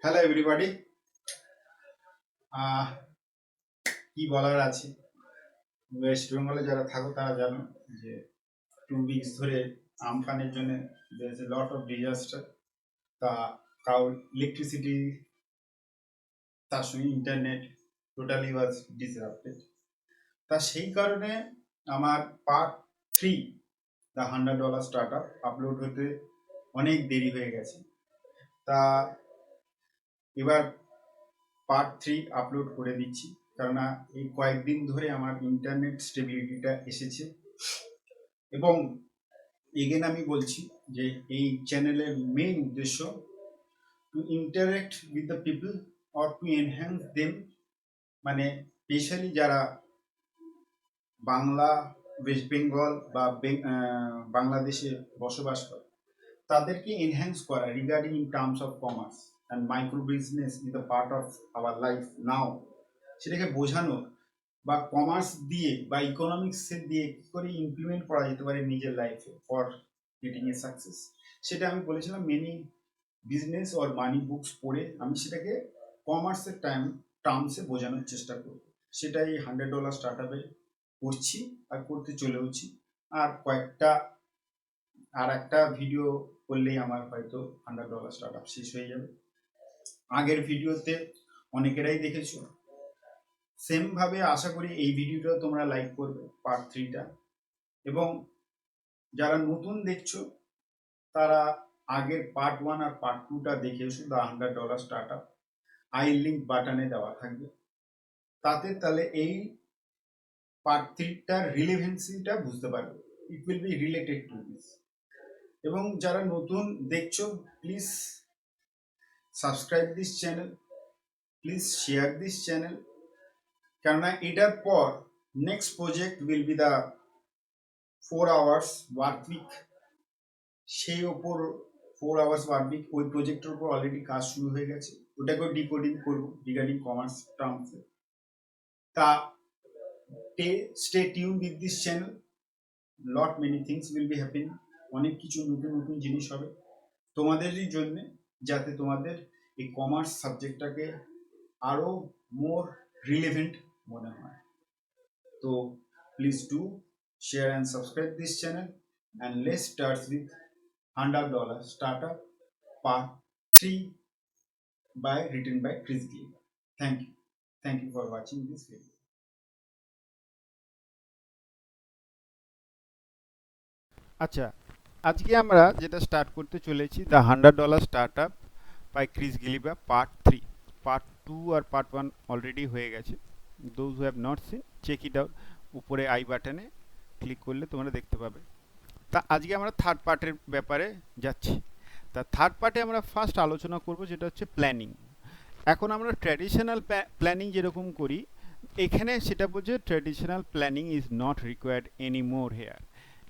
Hello everybody. কি বলার আছে, ওয়েস্ট বেঙ্গলে যারা থাকো তারা জানো যে 2 উইকস ধরে আমফানের জন্য there is a lot of disaster. তা কাউ ইলেকট্রিসিটি, তার সঙ্গে ইন্টারনেট টোটালি ওয়াজ ডিসরাপ্টেড। তা সেই কারণে আমার part 3 the $100 start up upload হতে অনেক দেরি হয়ে গেছে। তা এবার পার্ট 3 আপলোড করে দিচ্ছি, কেননা এই কয়েকদিন ধরে আমার ইন্টারনেট স্টেবিলিটিটা এসেছে। এবং এগেন আমি বলছি যে এই চ্যানেলের মেইন উদ্দেশ্য to interact with the people or to enhance them, মানে স্পেশালি যারা বাংলা, ওয়েস্ট বেঙ্গল বা বাংলাদেশে বসবাস করে তাদেরকে এনহ্যান্স করা regarding in terms of commerce and micro business is the part of our life নাও, সেটাকে বোঝানো বা কমার্স দিয়ে বা ইকোনমিক্সের দিয়ে কী করে ইমপ্লিমেন্ট করা যেতে পারে নিজের লাইফে ফর গেটিং এ সাকসেস, সেটা আমি বলেছিলাম many business or money books পড়ে আমি সেটাকে কমার্সের টার্মসে বোঝানোর চেষ্টা করব। সেটাই $100 স্টার্ট আপে করছি আর করতে চলেওছি। আর একটা ভিডিও করলেই আমার হয়তো $100 স্টার্ট আপ শেষ হয়ে যাবে। আগের ভিডিওতে অনেকেরাই দেখেছো, সেম ভাবে আশা করি এই ভিডিওটা তোমরা লাইক করবে পার্ট 3টা। এবং যারা নতুন দেখছো তারা আগের পার্ট 1 আর পার্ট 2টা দেখে এসো, the $100 start up. I link বাটনে দেওয়া থাকবে, তাতে তাহলে এই পার্ট 3টার রিলেভেন্সিটা বুঝতে পারবে। It will be related to this. এবং যারা নতুন দেখছো please subscribe this channel, please share this channel, কেননা এটার পর next project will be the 4 hours work week. সেই ওপর 4 আওয়ার্স ওয়ার্ক উইক, ওই প্রজেক্টের উপর অলরেডি কাজ শুরু হয়ে গেছে, ওটাকেও ডিকোডিং করবো রিগার্ডিং কমার্স টার্মসে। তা stay tune with this channel, lot many things will be happening. অনেক কিছু নতুন নতুন জিনিস হবে তোমাদেরই জন্যে, যাতে তোমাদের এই কমার্স সাবজেক্টটাকে আরও মোর রিলেভেন্ট মনে হয়। তো please do share and subscribe this channel, and let's start with $100 startup part 3 written by Chris Gilligan. Thank you for watching this video. আচ্ছা, আজকে আমরা যেটা স্টার্ট করতে চলেছি the $100 start up by Chris Guillebeau part 3। Part 2 আর part 1 already হয়ে গেছে। Those who have not seen, check it out. উপরে আই বাটনে ক্লিক করলে তোমরা দেখতে পাবে। তা আজকে আমরা থার্ড পার্টের ব্যাপারে যাচ্ছি। তা থার্ড পার্টে আমরা ফার্স্ট আলোচনা করব যেটা হচ্ছে প্ল্যানিং। এখন আমরা ট্র্যাডিশনাল প্ল্যানিং যেরকম করি, এখানে সেটা বলছে traditional planning is not required any more here.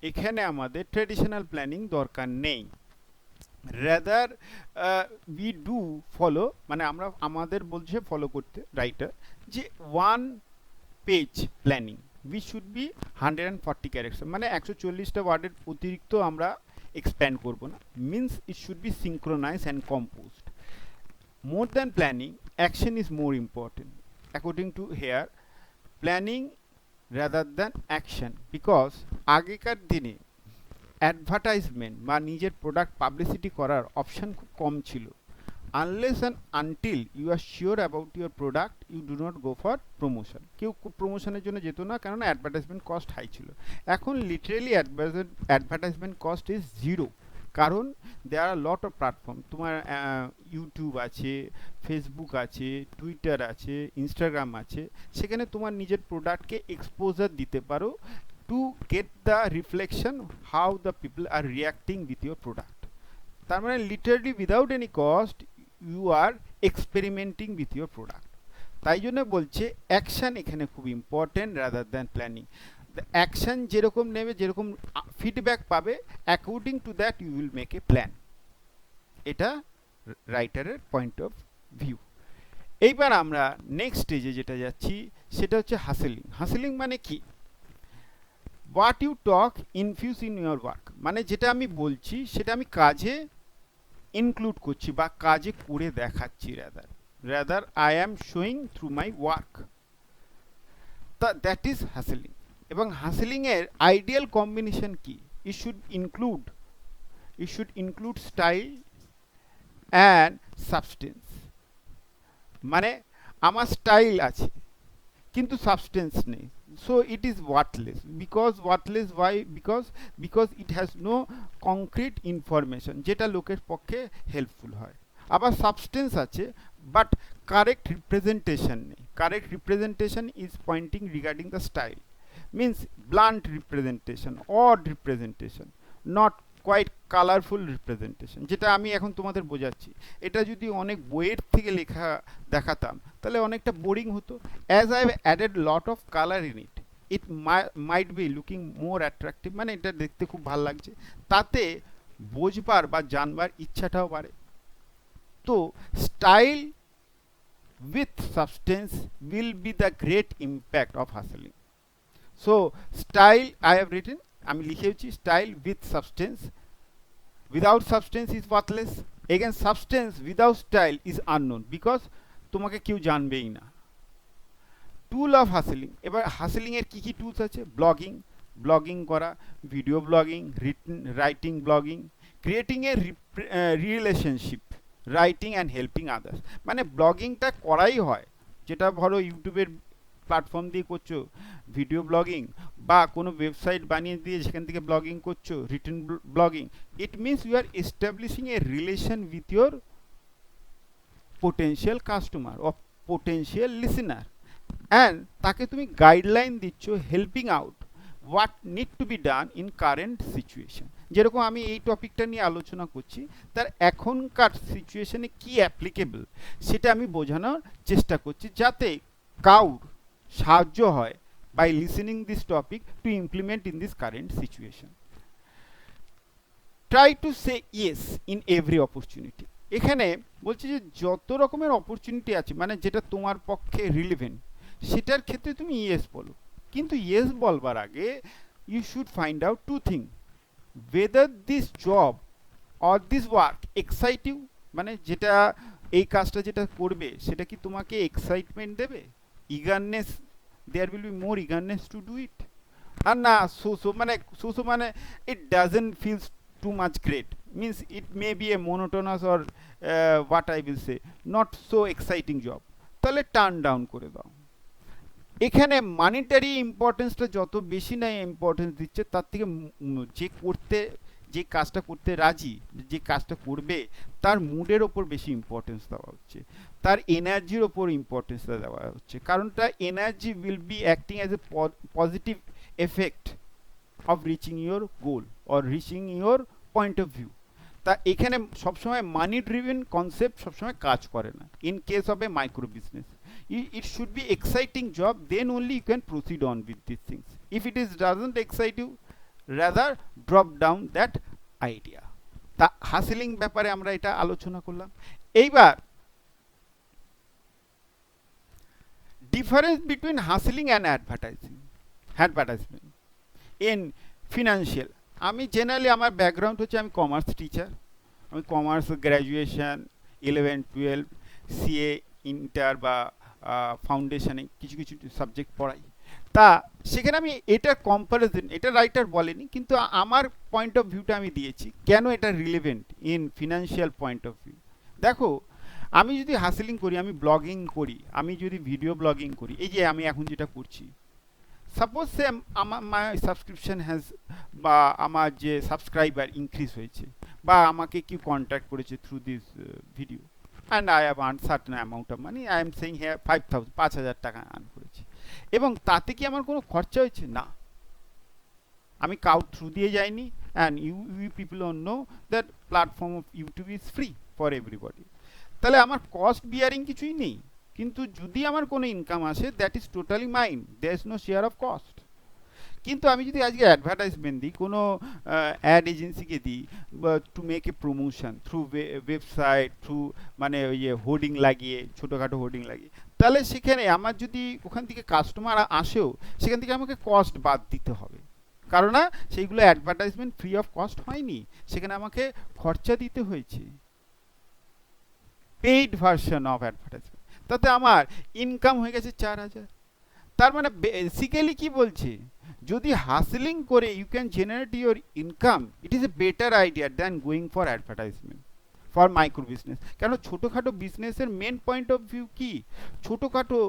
এখানে আমাদের ট্র্যাডিশনাল প্ল্যানিং দরকার নেই। রাদার উই ডু ফলো, মানে আমরা আমাদের বলছে ফলো করতে রাইটার, যে 1 page planning which should be 140 character, মানে 140টা ওয়ার্ডের অতিরিক্ত আমরা এক্সপ্যান্ড করব না। Means it should be synchronise and composed. More than planning, action is more important. According to here, planning rather than action, because আগেকার দিনে অ্যাডভার্টাইজমেন্ট বা নিজের প্রোডাক্ট পাবলিসিটি করার অপশান খুব কম ছিল। Unless and until you are sure about your product you do not go for promotion. কেউ প্রমোশনের জন্য যেত না, কেননা অ্যাডভার্টাইজমেন্ট কস্ট হাই ছিল। এখন literally advertisement cost is zero, কারণ there are lot of platform. তোমার ইউটিউব আছে, ফেসবুক আছে, টুইটার আছে, ইনস্টাগ্রাম আছে, সেখানে তোমার নিজের প্রোডাক্টকে এক্সপোজার দিতে পারো to get the reflection how the people are reacting with your product. তার মানে literally without any cost you are experimenting with your product. তাই জন্য বলছে অ্যাকশান এখানে খুব important rather than planning. Action যেরকম নেবে, যেরকম ফিডব্যাক পাবে, according to that you will make a plan. এটা রাইটারের পয়েন্ট অফ ভিউ। এইবার আমরা নেক্সট স্টেজে যেটা যাচ্ছি সেটা হচ্ছে হাসেলিং। হাসেলিং মানে কি? What you talk infuse in your work, মানে যেটা আমি বলছি সেটা আমি কাজে ইনক্লুড করছি বা কাজে করে দেখাচ্ছি, rather I am showing through my work, that is hustling. এবং হাসেলিং এর আইডিয়াল কম্বিনেশন কি? It should include style and substance. মানে আমার স্টাইল আছে কিন্তু সাবস্টেন্স নেই, so it is worthless. Why? Because it has no concrete information যেটা লোকের পক্ষে হেল্পফুল হয়। আবার সাবস্টেন্স আছে বাট কারেক্ট রিপ্রেজেন্টেশন নেই। Correct representation is pointing regarding the style, means blunt representation, odd representation, not quite colourful representation, যেটা আমি এখন তোমাদের বোঝাচ্ছি। এটা যদি অনেক বইয়ের থেকে লেখা দেখাতাম তাহলে অনেকটা বোরিং হতো। As I have added lot of colour in it, it might be looking more attractive, মানে এটা দেখতে খুব ভালো লাগছে, তাতে বোঝবার বা জানবার ইচ্ছাটাও বাড়ে। তো style with substance will be the great impact of hustling. So style I have written, আমি লিখেছি style with substance, without substance is worthless, again substance without style is unknown, because তোমাকে কেউ জানবেই না। টুল অফ হাসেলিং, এবার হাসেলিং এর কি কি tools আছে? ব্লগিং করা, video blogging, writing blogging, creating a relationship, writing and helping others. মানে ব্লগিংটা করাই হয়, যেটা ধরো ইউটিউবের প্ল্যাটফর্ম দিয়ে করছো ভিডিও ব্লগিং, বা কোনো ওয়েবসাইট বানিয়ে দিয়ে সেখান থেকে ব্লগিং করছো, written blogging. It means you are establishing a relation with your potential customer or potential listener, and তাকে তুমি গাইডলাইন দিচ্ছ, helping out what need to be done in current situation. যেরকম আমি এই টপিকটা নিয়ে আলোচনা করছি, তার এখনকার সিচুয়েশনে কি অ্যাপ্লিকেবল সেটা আমি বোঝানোর চেষ্টা করছি, যাতে কাউর সাহায্য হয় by listening this topic to implement in this current situation. Try to say yes in every opportunity. এখানে বলছি যে যত রকমের অপরচুনিটি আছে, মানে যেটা তোমার পক্ষে রিলেভেন্ট, সেটার ক্ষেত্রে তুমি ইয়েস বলো। কিন্তু ইয়েস বলবার আগে you should find out two thing, whether this job or this work excite you, মানে যেটা এই কাজটা যেটা করবে সেটা কি তোমাকে এক্সাইটমেন্ট দেবে, eagerness, there will be more eagerness to do it. আর না মানে it doesn't feels too much great, means it may be a monotonous or what I will say not so exciting job, তাহলে turn down করে দাও। এখানে monetary ইম্পর্টেন্সটা যত বেশি না ইম্পর্টেন্স দিচ্ছে, তার থেকে যে কাজটা করতে রাজি, যে কাজটা করবে তার মুডের ওপর বেশি ইম্পর্টেন্স দেওয়া হচ্ছে, তার এনার্জির ওপর ইম্পর্টেন্সটা দেওয়া হচ্ছে। কারণ তার energy will be acting as a positive effect of reaching your goal or reaching your point of view. তা এখানে সবসময় মানি ড্রিভেন কনসেপ্ট সবসময় কাজ করে না in case of A micro business. It should be exciting job, then only you can proceed on with these things. If it is doesn't excite you, rather drop down that idea. তা হাসেলিং ব্যাপারে আমরা এটা আলোচনা করলাম। এইবার difference between hustling and advertisement in financial. আমি generally আমার background হচ্ছে আমি কমার্স টিচার, আমি কমার্স গ্র্যাজুয়েশন 11-12 সিএ ইন্টার বা ফাউন্ডেশনে কিছু কিছু সাবজেক্ট পড়াই। তা সেখানে আমি এটা কম্পারিজন, এটা রাইটার বলেনি, কিন্তু আমার পয়েন্ট অফ ভিউটা আমি দিয়েছি কেন এটা relevant in financial point of view. দেখো, আমি যদি হাসেলিং করি, আমি ব্লগিং করি, আমি যদি ভিডিও ব্লগিং করি, এই যে আমি এখন যেটা করছি, সাপোজ সে আমার সাবস্ক্রিপশন হ্যাজ, বা আমার যে সাবস্ক্রাইবার ইনক্রিজ হয়েছে, বা আমাকে কেউ কন্ট্যাক্ট করেছে through this video, and I have earned certain amount of money, I am saying here 5,000 টাকা আর্ন করেছি, এবং তাতে কি আমার কোনো খরচা হয়েছে? না, আমি কাউ থ্রু দিয়ে যাইনি, and you people on know that platform of YouTube is free for everybody. তাহলে আমার কস্ট বিয়ারিং কিছুই নেই, কিন্তু যদি আমার কোনো ইনকাম আসে that is totally mine, there is no share of cost. কিন্তু আমি যদি আজকে অ্যাডভার্টাইজমেন্ট দিই, কোনো অ্যাড এজেন্সিকে দিই to make a promotion through website, through মানে ওই হোর্ডিং লাগিয়ে, ছোটোখাটো হোর্ডিং লাগিয়ে, তাহলে সেখানে আমার যদি ওখান থেকে কাস্টমার আসেও, সেখান থেকে আমাকে কস্ট বাদ দিতে হবে, কারণ না সেইগুলো অ্যাডভার্টাইজমেন্ট ফ্রি অফ কস্ট হয়নি, সেখানে আমাকে খরচা দিতে হয়েছে। পেইড ভার্সন অফ অ্যাডভার্টাইজমেন্ট, তাতে আমার ইনকাম হয়ে গেছে 4,000। তার মানে বেসিক্যালি কি বলছে, যদি হাসলিং করে you can generate your income, it is a better idea than going for advertisement for micro business. কেন ছোটোখাটো বিজনেসের মেন পয়েন্ট অফ ভিউ কি, ছোটোখাটো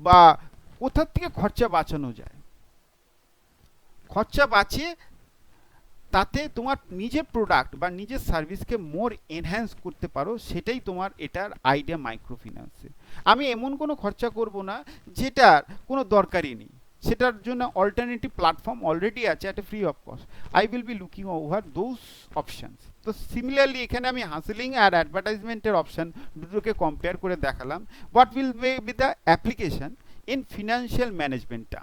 বা কোথার থেকে খরচা বাঁচানো যায়, খরচা বাঁচিয়ে তাতে তোমার নিজের প্রোডাক্ট বা নিজের সার্ভিসকে মোর এনহ্যান্স করতে পারো, সেটাই তোমার এটার আইডিয়া মাইক্রো ফিন্যান্সে। আমি এমন কোনো খরচা করব না যেটার কোনো দরকারই নেই, সেটার জন্য অল্টারনেটিভ প্ল্যাটফর্ম অলরেডি আছে at a free of cost. I will B looking over those options. তো সিমিলারলি এখানে আমি হাসলিং আর অ্যাডভার্টাইজমেন্টের অপশান দুটোকে কম্পেয়ার করে দেখালাম। What will be the application in financial ম্যানেজমেন্টটা।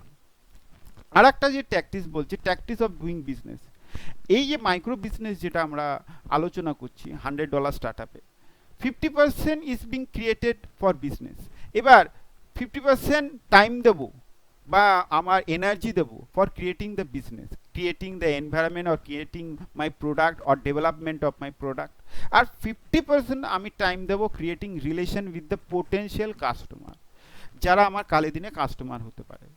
আর একটা যে ট্যাকটিস বলছে, ট্যাকটিস অফ ডুইং বিজনেস। এই যে মাইক্রো বিজনেস যেটা আমরা আলোচনা করছি $100 স্টার্ট আপে, 50% is being created for business. এবার 50% টাইম দেবো বা আমার এনার্জি দেবো for creating the business, creating the environment or creating my product or development of my product. আর 50% আমি টাইম দেবো creating relation with the potential customer, যারা আমার কালে দিনে কাস্টমার হতে পারে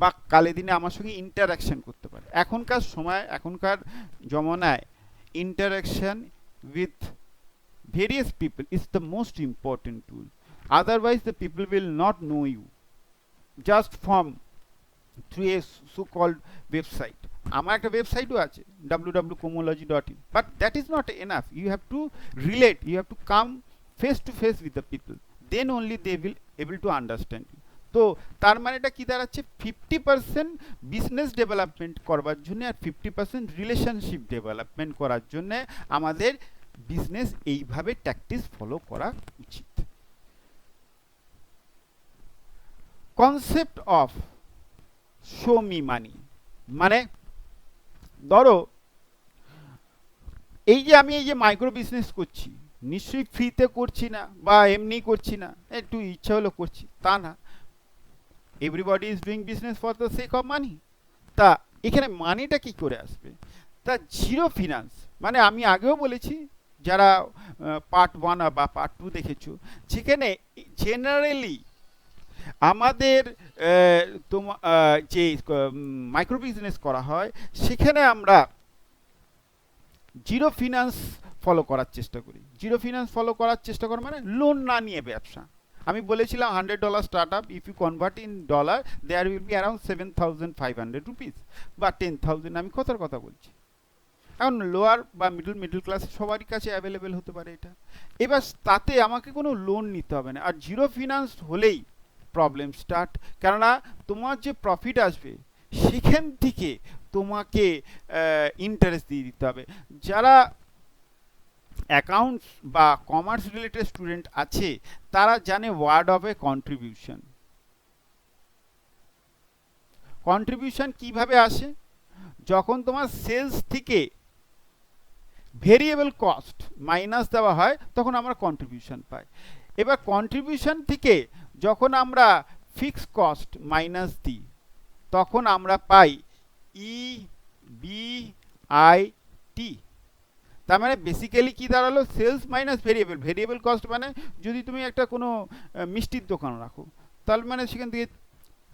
বা কালে দিনে আমার সঙ্গে ইন্টারাকশন করতে পারে। এখনকার সময়, এখনকার জমানায় interaction with various people is the most important tool. Otherwise the people will not know you just from through a so called website. আমার একটা ওয়েবসাইটও আছে www.comology.in, but that is not enough. You have to relate, you have to come face to face with the people, then only they will able to understand you. তো তার মানেটা কি দাঁড়াচ্ছে, 50% business development করবার জন্য আর 50% রিলেশনশিপ ডেভেলপমেন্ট করার জন্য আমাদের বিজনেস এইভাবে ট্যাকটিস ফলো করা উচিত। কনসেপ্ট অফ শো মি মানি, মানে ধরো এই যে আমি এই যে মাইক্রো বিজনেস করছি, নিশ্চয়ই ফ্রিতে করছি না বা এমনি করছি না, একটু ইচ্ছা হলো করছি, তা না। Everybody is doing business for the sake of money. তা এখানে মানিটা কি করে আসবে, তা জিরো ফিনান্স। মানে আমি আগেও বলেছি, যারা পার্ট 1 বা পার্ট 2 দেখেছো, যেখানে জেনারেলি আমাদের যে মাইক্রো বিজনেস করা হয়, সেখানে আমরা জিরো ফিনান্স ফলো করার চেষ্টা করি। জিরো ফিনান্স ফলো করার চেষ্টা করা মানে লোন না নিয়ে ব্যবসা। আমি বলেছিলাম $100 start up, if you convert in dollar there will be around 7,500 rupees বা 10,000। আমি কথার কথা বলছি। এখন লোয়ার বা মিডল ক্লাস সবারই কাছে অ্যাভেলেবেল হতে পারে এটা। এবার তাতে আমাকে কোনো লোন নিতে হবে না। আর জিরো ফিনান্স হলেই প্রবলেম স্টার্ট, কেননা তোমার যে প্রফিট আসবে সেখান থেকে তোমাকে ইন্টারেস্ট দিয়ে দিতে হবে। যারা অ্যাকাউন্টস বা কমার্স রিলেটেড স্টুডেন্ট আছে, তারা জানে word of a contribution. Contribution কিভাবে আসে, যখন তোমার সেলস থেকে ভেরিয়েবল কস্ট মাইনাস দেওয়া হয় তখন আমরা কন্ট্রিবিউশন পাই। এবার কন্ট্রিবিউশন থেকে যখন আমরা ফিক্সড কস্ট মাইনাস দিই তখন আমরা পাই EBIT। তার মানে বেসিক্যালি কি দাঁড়ালো, sales minus variable. Variable cost মানে যদি তুমি একটা কোনো মিষ্টির দোকান রাখো, তার মানে সেখান থেকে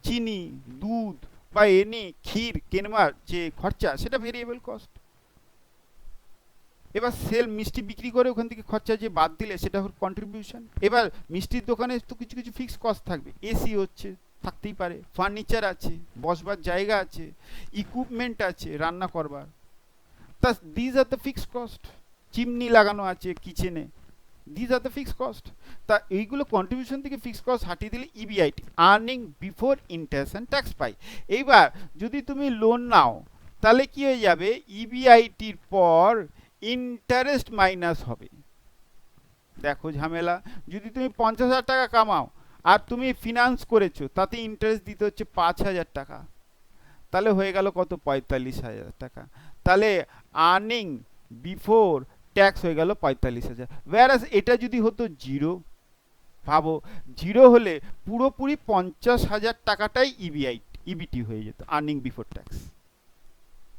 চিনি, দুধ বা এনে ক্ষীর কেনবার যে খরচা, সেটা ভেরিয়েবল কস্ট। এবার সেল মিষ্টি বিক্রি করে ওখান থেকে খরচা যে বাদ দিলে সেটা হল কন্ট্রিবিউশন। এবার মিষ্টির দোকানে তো কিছু কিছু ফিক্সড কস্ট থাকবে, এসি হচ্ছে, থাকতেই পারে, ফার্নিচার আছে, বসবার জায়গা আছে, ইকুইপমেন্ট আছে রান্না করবার, তা these are the fixed cost. Chimney লাগানো আছে কিচেনে, these are the fixed cost. তা এইগুলো কন্ট্রিবিউশন থেকে ফিক্সড কস্ট হাটিয়ে দিলে EBIT, earning before interest and tax পাই। এইবার যদি তুমি লোন নাও তাহলে কি হয়ে যাবে, ইবিআইটির পর ইন্টারেস্ট মাইনাস হবে। দেখো ঝামেলা। যদি তুমি 50,000 টাকা কামাও আর তুমি ফিনান্স করেছো, তাতে ইন্টারেস্ট দিতে হচ্ছে 5,000 টাকা, তাহলে হয়ে গেল কত, 45,000 টাকা। তাহলে আর্নিং বিফোর ট্যাক্স হয়ে গেল 45,000। ওয়্যারাস এটা যদি হতো জিরো, ভাবো জিরো হলে পুরোপুরি 50,000 টাকাটাই ইবিটি হয়ে যেত, আর্নিং বিফোর ট্যাক্স।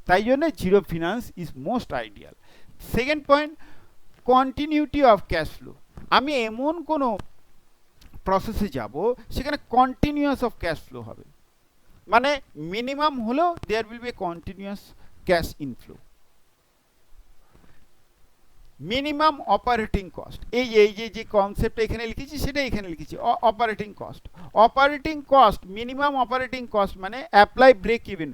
তাই জন্য zero finance is most ideal. Second point, continuity of cash flow. আমি এমন কোনো প্রসেসে যাব সেখানে কন্টিনিউয়াস অফ ক্যাশ ফ্লো হবে, মানে মিনিমাম হলেও there will be continuous cash inflow. Minimum operating cost, এই যে কনসেপ্ট এখানে লিখেছি সেটা এখানে লিখেছি, operating cost. Operating cost, minimum operating cost মানে অ্যাপ্লাই ব্রেক ইভেন।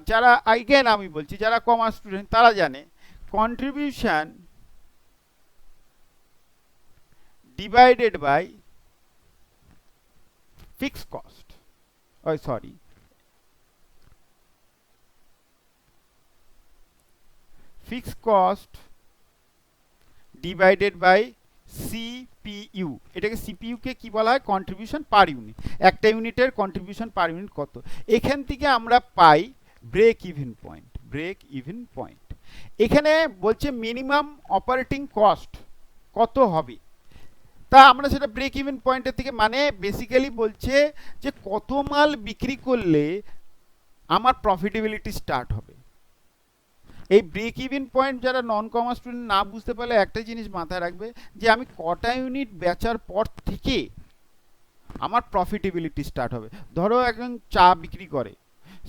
যারা আইগেন আমি বলছি যারা কমার্স স্টুডেন্ট তারা জানে contribution divided by fixed cost, sorry fixed cost divided by CPU. এটাকে সিপিইউ কে কি বলা হয়? Contribution per unit. একটা ইউনিটের কন্ট্রিবিউশন পার ইউনিট কত, এখান থেকে আমরা পাই break even point. Break even point এখানে বলছে মিনিমাম অপারেটিং কস্ট কত হবে, তা আমরা সেটা ব্রেক ইভেন পয়েন্টের থেকে, মানে বেসিক্যালি বলছে যে কত মাল বিক্রি করলে আমার প্রফিটেবিলিটি স্টার্ট হবে। এই ব্রেক ইভেন পয়েন্ট যারা নন কমার্স স্টুডেন্ট না বুঝতে পারলে একটা জিনিস মাথায় রাখবে যে আমি কটা ইউনিট বেচার পর থেকে আমার প্রফিটেবিলিটি স্টার্ট হবে। ধরো একজন চা বিক্রি করে,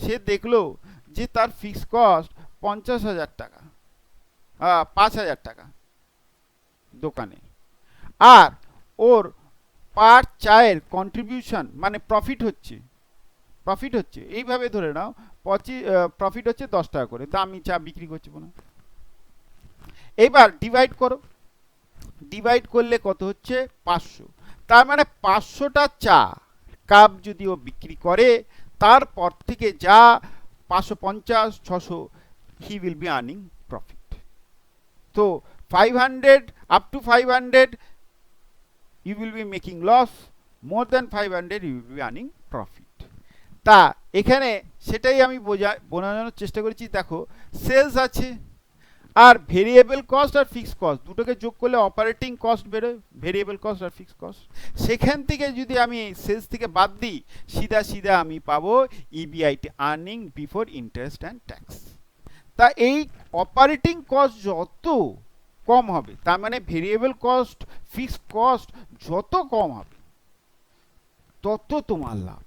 সে দেখলো যে তার ফিক্সড কস্ট 50,000 টাকা, 5,000 টাকা দোকানে, আর ওর পার চায়ের কন্ট্রিবিউশন মানে প্রফিট হচ্ছে এইভাবে ধরে নাও প্রফিট হচ্ছে 10 টাকা করে, তা আমি চা বিক্রি করছি না। এবার ডিভাইড করো, ডিভাইড করলে কত হচ্ছে? 500। তার মানে 500টা চা কাপ যদি ও বিক্রি করে, তারপর থেকে যা 550, 600 he will be earning profit. তো 500 up to 500 you will be making loss, more than 500 you will be earning profit। তা এখানে সেটাই আমি বোঝানোর চেষ্টা করেছি। দেখো সেলস আছে, আর ভেরিয়েবল কস্ট আর ফিক্সড কস্ট দুটোকে যোগ করলে অপারেটিং কস্ট বেরোয়, ভেরিয়েবল কস্ট আর ফিক্সড কস্ট। সেখান থেকে যদি আমি সেলস থেকে বাদ দিই, সিধা আমি পাবো EBIT, earning before interest and tax. তা এই অপারেটিং কস্ট যত কম হবে, তার মানে ভেরিয়েবল কস্ট ফিক্সড কস্ট যত কম হবে তত তোমার লাভ।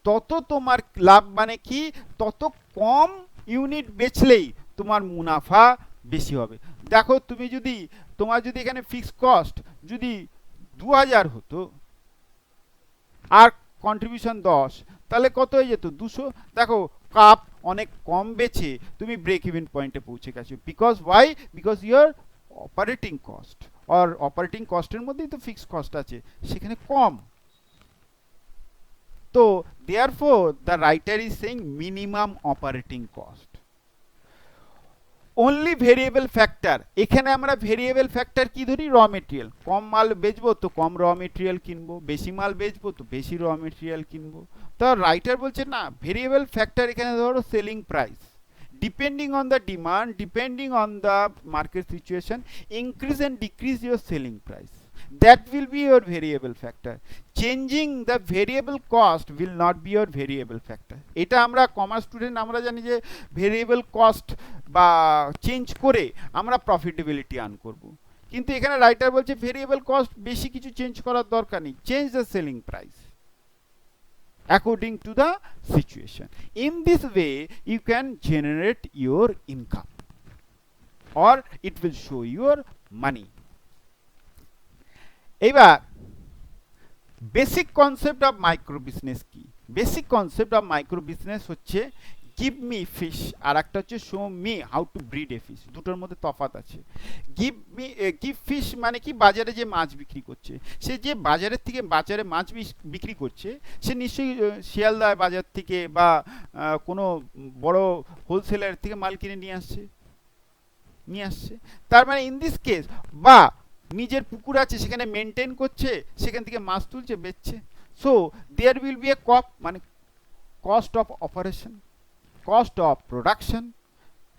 তত তোমার লাভ মানে কি? তত কম ইউনিট বেচলেই তোমার মুনাফা বেশি হবে। দেখো তোমার যদি এখানে ফিক্সড কস্ট যদি 2000 হতো আর কন্ট্রিবিউশন 10, তাহলে কত হয়ে যেত? 200। দেখো কাপ অনেক কম বেচে তুমি ব্রেক ইভেন পয়েন্টে পৌঁছে গেছো। Because why? Because your operating cost, আর অপারেটিং কস্টের মধ্যেই তো ফিক্সড কস্ট আছে, সেখানে কম। তো therefore the writer is saying minimum operating cost. Only variable factor, এখানে আমরা ভেরিয়েবল ফ্যাক্টর কি ধরি? র মেটেরিয়াল। কম মাল বেচবো তো কম র মেটেরিয়াল কিনবো, বেশি মাল বেচবো তো বেশি র মেটেরিয়াল কিনবো। তো রাইটার বলছে না, ভেরিয়েবল ফ্যাক্টর এখানে ধরো selling price, depending on the demand, depending on the market situation, increase and decrease your selling price, that will be your variable factor. Changing the variable cost will not be your variable factor. এটা আমরা commerce student আমরা জানি যে variable cost বা change করে আমরা profitability earn করব, কিন্তু এখানে রাইটার বলছে ভেরিয়েবল কস্ট বেশি কিছু চেঞ্জ করার দরকার নেই, change the selling price according to the situation. In this way you can generate your income or it will show your money. এবার basic concept of micro business কি? Basic concept of micro business হচ্ছে give me fish, আর একটা হচ্ছে show me how to breed a fish. দুটোর মধ্যে তফাৎ আছে। গিভ ফিশ মানে কি? বাজারে যে মাছ বিক্রি করছে, সে যে বাজারের থেকে বাজারে মাছ বিক্রি করছে, সে নিশ্চয়ই শিয়ালদায় বাজার থেকে বা কোনো বড় হোলসেলার থেকে মাল কিনে নিয়ে আসছে। তার মানে ইন দিস কেস, বা নিজের পুকুর আছে সেখানে মেনটেন করছে, সেখান থেকে মাছ তুলছে বেচছে। So there will B A মানে cost of operation, cost of production.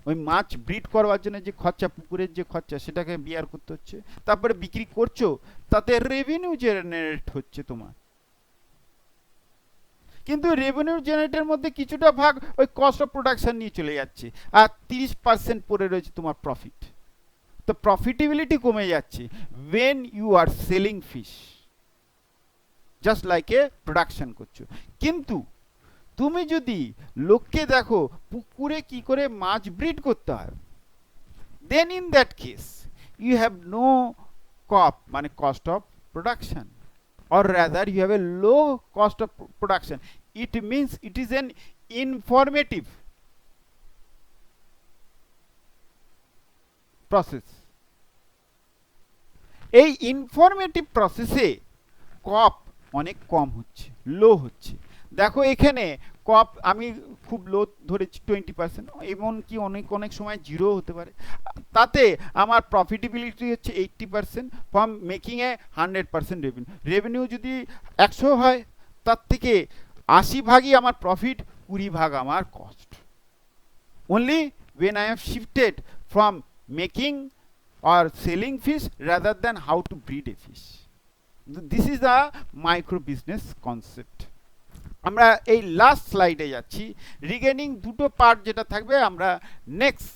ওই মাছ ব্রিড করবার জন্য যে খরচা, পুকুরের যে খরচা, সেটাকে বিয়ার করতে হচ্ছে। তারপরে বিক্রি করছো, তাতে রেভিনিউ জেনারেট হচ্ছে তোমার, কিন্তু রেভিনিউ জেনারেটের মধ্যে কিছুটা ভাগ ওই কস্ট অফ প্রোডাকশন নিয়ে চলে যাচ্ছে, আর 30% পড়ে রয়েছে তোমার প্রফিট। তো প্রফিটেবিলিটি কমে যাচ্ছে when you are selling fish, just like a production করছো। কিন্তু তুমি যদি লোককে দেখো পুকুরে কি করে মাছ ব্রিড করতে হয়, then in that case you have no COP মানে cost of production, or rather you have a low cost of production. It means it is an informative process. এই ইনফরমেটিভ প্রসেসে কপ অনেক কম হচ্ছে, লো হচ্ছে। দেখো এখানে কপ আমি খুব লো ধরেছি 20%, এমনকি অনেক অনেক সময় জিরো হতে পারে। তাতে আমার প্রফিটেবিলিটি হচ্ছে 80% from making A 100% revenue. Revenue যদি 100 হয়, তার থেকে 80 ভাগই আমার প্রফিট, 20 ভাগ আমার cost. only when I have shifted from making or selling fish rather than how to breed a fish. This is the micro business concept. আমরা এই লাস্ট স্লাইডে যাচ্ছি। রিগেনিং দুটো পার্ট যেটা থাকবে, আমরা নেক্সট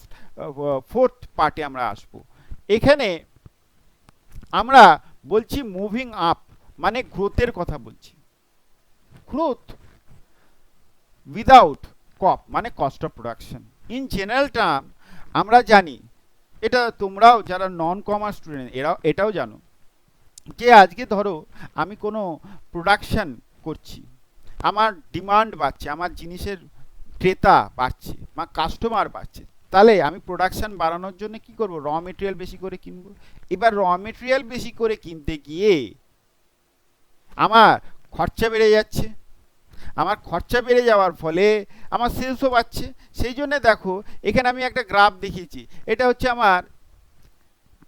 ফোর্থ পার্টে আমরা আসব। এখানে আমরা বলছি মুভিং আপ, মানে গ্রোথের কথা বলছি। গ্রোথ উইদাউট কপ মানে cost of production. In general term আমরা জানি, এটা তোমরাও যারা নন কমার্স স্টুডেন্ট এটাও জানো, যে আজকে ধরো আমি কোনো প্রোডাকশন করছি, আমার ডিমান্ড বাড়ছে, আমার জিনিসের ক্রেতা বাড়ছে বা কাস্টমার বাড়ছে, তাহলে আমি প্রোডাকশন বাড়ানোর জন্য কি করব? র মেটেরিয়াল বেশি করে কিনবো। এবার র মেটেরিয়াল বেশি করে কিনতে গিয়ে আমার খরচা বেড়ে যাচ্ছে। আমার খরচা বেড়ে যাওয়ার ফলে আমার সেলসও বাড়ছে। সেই জন্য দেখো এখানে আমি একটা গ্রাফ দেখিয়েছি, এটা হচ্ছে আমার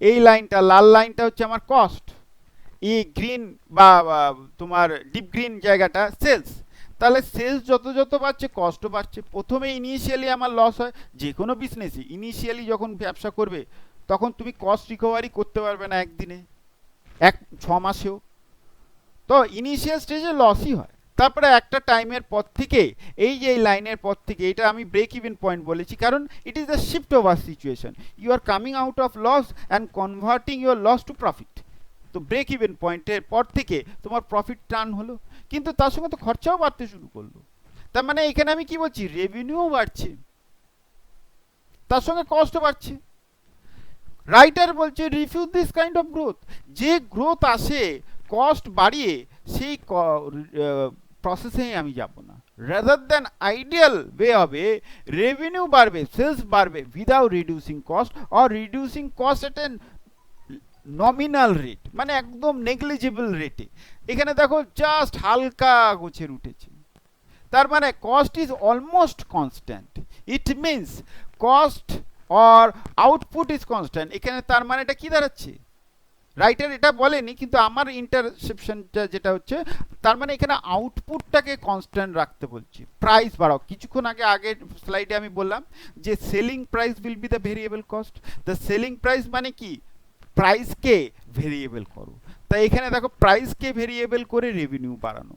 এই লাইনটা, লাল লাইনটা হচ্ছে আমার কস্ট, এই গ্রিন বা তোমার ডিপ গ্রিন জায়গাটা সেলস। তাহলে সেলস যত যত বাড়ছে কস্টও বাড়ছে। প্রথমে ইনিশিয়ালি আমার লস হয়, যে কোনো বিজনেসই ইনিশিয়ালি যখন ব্যবসা করবে তখন তুমি কস্ট রিকভারি করতে পারবে না একদিনে, 6 মাসেও। তো ইনিশিয়াল স্টেজে লসই হয়। তারপরে একটা টাইমের পর থেকে, এই যে এই লাইনের পর থেকে, এটা আমি ব্রেক ইভেন পয়েন্ট বলেছি, কারণ it is the shift over situation. You are coming out of loss and converting your loss to profit. তো ব্রেক ইভেন পয়েন্টের পর থেকে তোমার প্রফিট টার্ন হলো, কিন্তু তার সঙ্গে তো খরচাও বাড়তে শুরু করলো। তার মানে এখানে আমি কি বলছি? রেভিনিউও বাড়ছে, তার সঙ্গে কস্টও বাড়ছে। রাইটার বলছে refuse this kind of growth. যে গ্রোথ আসে কস্ট বাড়িয়ে, সেই প্রসেসে আমি যাব না। রাদার দ্যান আইডিয়াল ওয়ে হবে রেভিনিউ বাড়বে, সেলস বাড়বে without reducing cost, or reducing cost at N nominal rate, মানে একদম নেগলিজেবল রেটে। এখানে দেখো জাস্ট হালকা গোছের উঠেছে, তার মানে cost is almost constant. It means cost or output is constant. এখানে তার মানে এটা কি দাঁড়াচ্ছে? রাইটার এটা বলেনি, কিন্তু আমার ইন্টারসেপশনটা যেটা হচ্ছে, তার মানে এখানে আউটপুটটাকে কনস্ট্যান্ট রাখতে বলছি। প্রাইস বাড়াও। কিছুক্ষণ আগে আগের স্লাইডে আমি বললাম যে selling price will be the variable cost. The selling price মানে কি? প্রাইসকে ভেরিয়েবল করো। তাই এখানে দেখো প্রাইসকে ভেরিয়েবল করে রেভিনিউ বাড়ানো।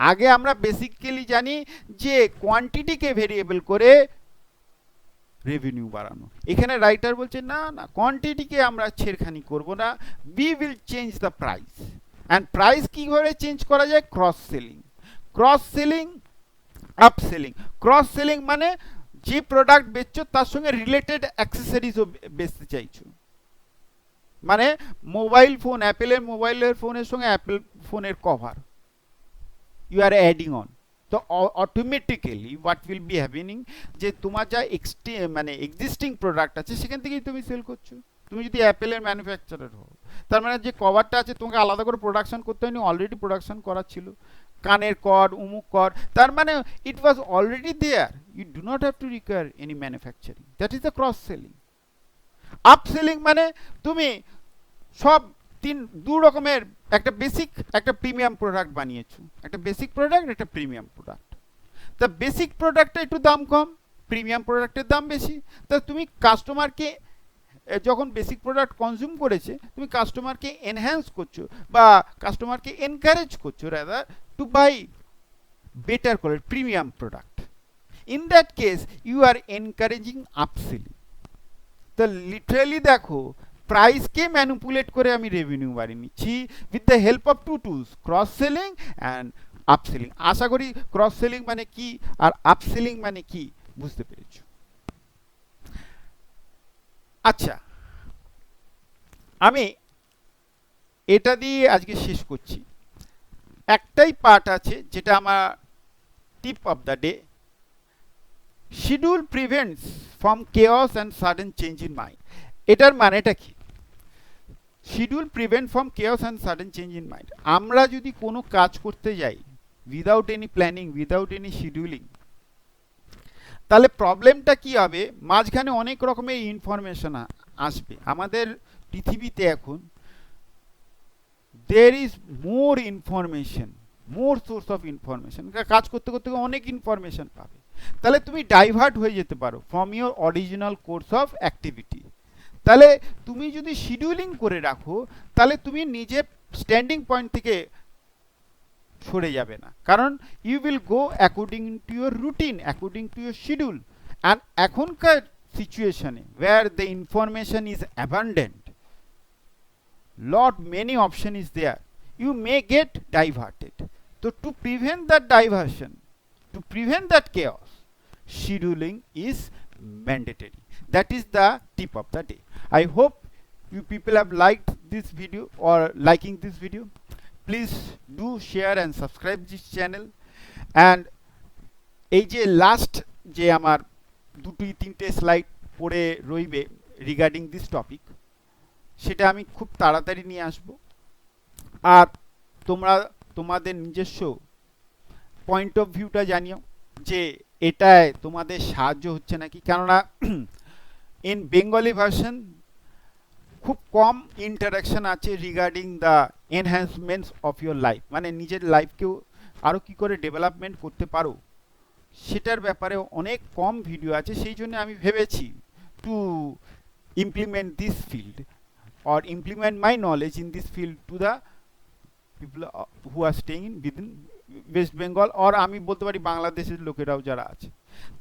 আগে আমরা বেসিক্যালি জানি যে কোয়ান্টিটিকে ভেরিয়েবল করে রেভিনিউ বাড়ানো। এখানে রাইটার বলছে না না, কোয়ান্টিটিকে আমরা ছেড়খানি করব না, we will change the price. And price কীভাবে চেঞ্জ করা যায়? Cross selling. Cross selling, up selling. Cross selling মানে যে প্রোডাক্ট বেচছো তার সঙ্গে রিলেটেড অ্যাক্সেসরিজও বেচতে চাইছো। মানে মোবাইল ফোন, অ্যাপেলের মোবাইলের ফোনের সঙ্গে অ্যাপেল ফোনের cover you are adding on. তো automatically what will be happening, যে তোমার যা মানে এক্সিস্টিং প্রোডাক্ট আছে সেখান থেকেই তুমি সেল করছো। তুমি যদি অ্যাপেলের ম্যানুফ্যাকচারার হও, তার মানে যে কভারটা আছে তোমাকে আলাদা করে প্রোডাকশন করতে হয়নি, অলরেডি প্রোডাকশন করা ছিল। কানের কর, উমুক কর, তার মানে it was already there, you do not have to require any manufacturing. That is the cross selling. Up selling মানে তুমি সব দু রকমের একটা বেসিক, একটা প্রিমিয়াম প্রোডাক্ট বানিয়েছো। একটা বেসিক প্রোডাক্ট, একটা প্রিমিয়াম প্রোডাক্ট। তা বেসিক প্রোডাক্টটা একটু দাম কম, প্রিমিয়াম প্রোডাক্টের দাম বেশি। তা তুমি কাস্টমারকে যখন বেসিক প্রোডাক্ট কনজিউম করেছে, তুমি কাস্টমারকে এনহ্যান্স করছো বা কাস্টমারকে এনকারেজ করছো rather to buy better quality premium product. In that case you are encouraging upselling. তো লিটারালি দেখো প্রাইসকে ম্যানিপুলেট করে আমি রেভিনিউ বাড়িয়ে নিচ্ছি with the help of two tools, cross selling and upselling. আশা করি ক্রস সেলিং মানে কি আর আপসেলিং মানে কি বুঝতে পেরেছো। আচ্ছা, আমি এটা দিয়ে আজকে শেষ করছি। একটাই পার্ট আছে যেটা আমার tip of the day, schedule prevents from chaos and sudden change in mind. এটার মানেটা কি? Schedule prevent from chaos and sudden change in mind. আমরা যদি কোনো কাজ করতে যাই without any planning, without any scheduling, তাহলে প্রবলেমটা কি হবে, মাঝখানে অনেক রকমের ইনফরমেশন আসবে। আমাদের পৃথিবীতে এখন there is more information, more source of information। কাজ করতে করতে অনেক ইনফরমেশন পাবে, তাহলে তুমি ডাইভার্ট হয়ে যেতে পারো from your original course of activity. তাহলে তুমি যদি শিডিউলিং করে রাখো, তাহলে তুমি নিজে স্ট্যান্ডিং পয়েন্ট থেকে সরে যাবে না, কারণ you will go according to your routine, according to your schedule. And এখনকার সিচুয়েশনে where the information is abundant, lot many option is there, you may get diverted. So to prevent that diversion, to prevent that chaos, scheduling is mandatory. That is the tip of the day. I hope you people have liked this video or liking this video. Please do share and subscribe this channel. And এই যে last যে আমার দুটি তিনটে slide পড়ে রইবে regarding this topic, সেটা আমি খুব তাড়াতাড়ি নিয়ে আসব। আর তোমরা তোমাদের নিজস্ব পয়েন্ট অফ ভিউটা জানিও যে এটায় তোমাদের সাহায্য হচ্ছে নাকি, কেননা ইন বেঙ্গলি ভার্সন খুব কম ইন্টারাকশন আছে regarding the enhancements of your life, মানে নিজের লাইফকেও আরও কী করে ডেভেলপমেন্ট করতে পারো সেটার ব্যাপারে অনেক কম ভিডিও আছে। সেই জন্য আমি ভেবেছি to implement this field or implement my knowledge in this field to the people who are staying in within West Bengal, or আমি বলতে পারি বাংলাদেশের লোকেরাও যারা আছে,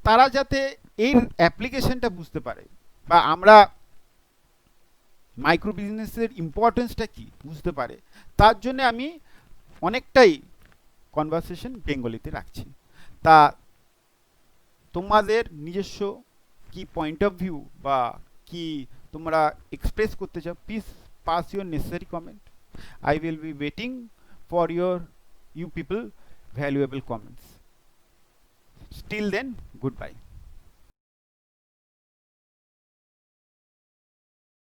তারা যাতে এই অ্যাপ্লিকেশনটা বুঝতে পারে বা আমরা মাইক্রো বিজনেসের ইম্পর্টেন্সটা কি বুঝতে পারে, তার জন্য আমি অনেকটাই কনভারসেশন বেঙ্গলিতে রাখছি। তা তোমাদের নিজস্ব কি পয়েন্ট অফ ভিউ বা কি তোমরা এক্সপ্রেস করতে চাও, please pass your necessary comment. I will be waiting for you people valuable comments. Till then, goodbye.